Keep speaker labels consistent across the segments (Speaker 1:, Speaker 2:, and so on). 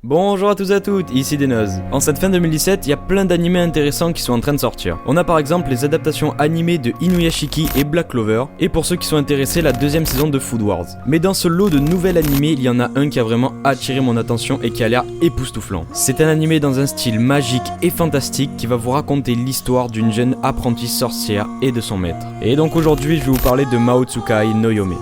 Speaker 1: Bonjour à tous et à toutes, ici Denoz. En cette fin 2017, il y a plein d'animés intéressants qui sont en train de sortir. On a par exemple les adaptations animées de Inuyashiki et Black Clover, et pour ceux qui sont intéressés, la deuxième saison de Food Wars. Mais dans ce lot de nouvel animé, il y en a un qui a vraiment attiré mon attention et qui a l'air époustouflant. C'est un animé dans un style magique et fantastique qui va vous raconter l'histoire d'une jeune apprentie sorcière et de son maître. Et donc aujourd'hui, je vais vous parler de Maotsukai no Yome.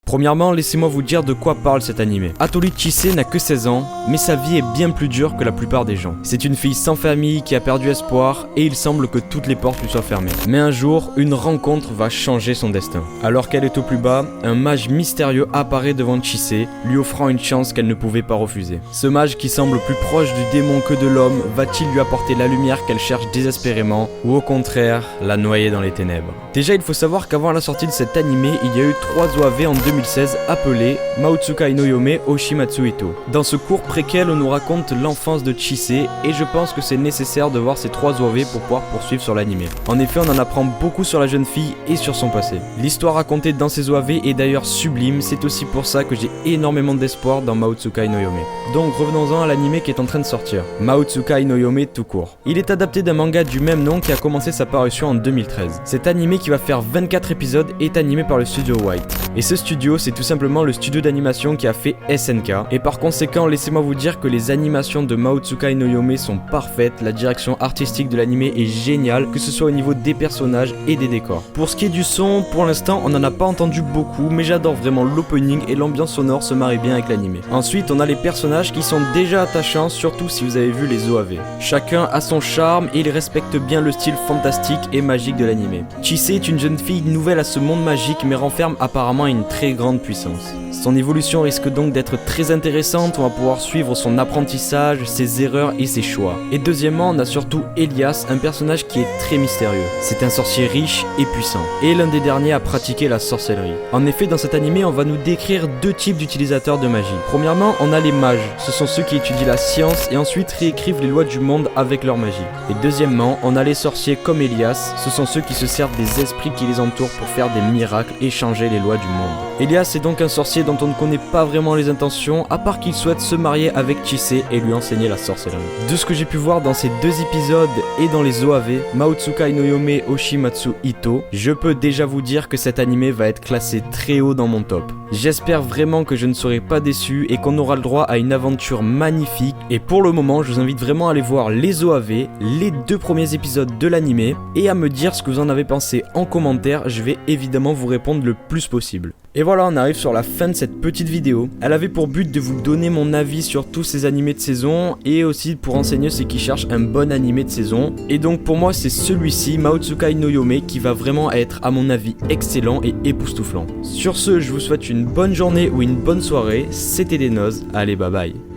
Speaker 1: Premièrement, laissez-moi vous dire de quoi parle cet animé. Hatori Chise n'a que 16 ans, mais sa vie est bien plus dure que la plupart des gens. C'est une fille sans famille qui a perdu espoir et il semble que toutes les portes lui soient fermées. Mais un jour, une rencontre va changer son destin. Alors qu'elle est au plus bas, un mage mystérieux apparaît devant Chise, lui offrant une chance qu'elle ne pouvait pas refuser. Ce mage qui semble plus proche du démon que de l'homme, va-t-il lui apporter la lumière qu'elle cherche désespérément ou au contraire, la noyer dans les ténèbres? Déjà, il faut savoir qu'avant la sortie de cet animé, il y a eu 3 OAV en 2016 appelé Maotsukai no Yome Oshimatsu Ito. Dans ce court préquel, on nous raconte l'enfance de Chise et je pense que c'est nécessaire de voir ces 3 OAV pour pouvoir poursuivre sur l'anime. En effet, on en apprend beaucoup sur la jeune fille et sur son passé. L'histoire racontée dans ces OAV est d'ailleurs sublime, c'est aussi pour ça que j'ai énormément d'espoir dans Maotsukai no Yome. Donc revenons-en à l'anime qui est en train de sortir. Maotsukai no Yome tout court. Il est adapté d'un manga du même nom qui a commencé sa parution en 2013. Cet animé qui va faire 24 épisodes est animé par le studio White. Et ce studio, c'est tout simplement le studio d'animation qui a fait SNK. Et par conséquent, laissez-moi vous dire que les animations de Maotsukai no Yome sont parfaites, la direction artistique de l'animé est géniale, que ce soit au niveau des personnages et des décors. Pour ce qui est du son, pour l'instant, on n'en a pas entendu beaucoup, mais j'adore vraiment l'opening et l'ambiance sonore se marie bien avec l'animé. Ensuite, on a les personnages qui sont déjà attachants, surtout si vous avez vu les OAV. Chacun a son charme et il respecte bien le style fantastique et magique de l'animé. Chise est une jeune fille nouvelle à ce monde magique, mais renferme apparemment une très grande puissance. Son évolution risque donc d'être très intéressante, on va pouvoir suivre son apprentissage, ses erreurs et ses choix. Et deuxièmement, on a surtout Elias, un personnage qui est très mystérieux. C'est un sorcier riche et puissant, et l'un des derniers à pratiquer la sorcellerie. En effet, dans cet animé, on va nous décrire 2 types d'utilisateurs de magie. Premièrement, on a les mages, ce sont ceux qui étudient la science et ensuite réécrivent les lois du monde avec leur magie. Et deuxièmement, on a les sorciers comme Elias, ce sont ceux qui se servent des esprits qui les entourent pour faire des miracles et changer les lois du monde. Elias est donc un sorcier dont on ne connaît pas vraiment les intentions, à part qu'il souhaite se marier avec Chise et lui enseigner la sorcellerie. De ce que j'ai pu voir dans ces 2 épisodes et dans les OAV, Maotsukai no Yome Oshimatsu Ito, je peux déjà vous dire que cet animé va être classé très haut dans mon top. J'espère vraiment que je ne serai pas déçu et qu'on aura le droit à une aventure magnifique. Et pour le moment, je vous invite vraiment à aller voir les OAV, les 2 premiers épisodes de l'animé, et à me dire ce que vous en avez pensé en commentaire, je vais évidemment vous répondre le plus possible. Et voilà, on arrive sur la fin de cette petite vidéo. Elle avait pour but de vous donner mon avis sur tous ces animés de saison et aussi pour enseigner ceux qui cherchent un bon animé de saison. Et donc pour moi, c'est celui-ci, Maotsukai no Yome, qui va vraiment être à mon avis excellent et époustouflant. Sur ce, je vous souhaite une bonne journée ou une bonne soirée. C'était Denoz. Allez, bye bye.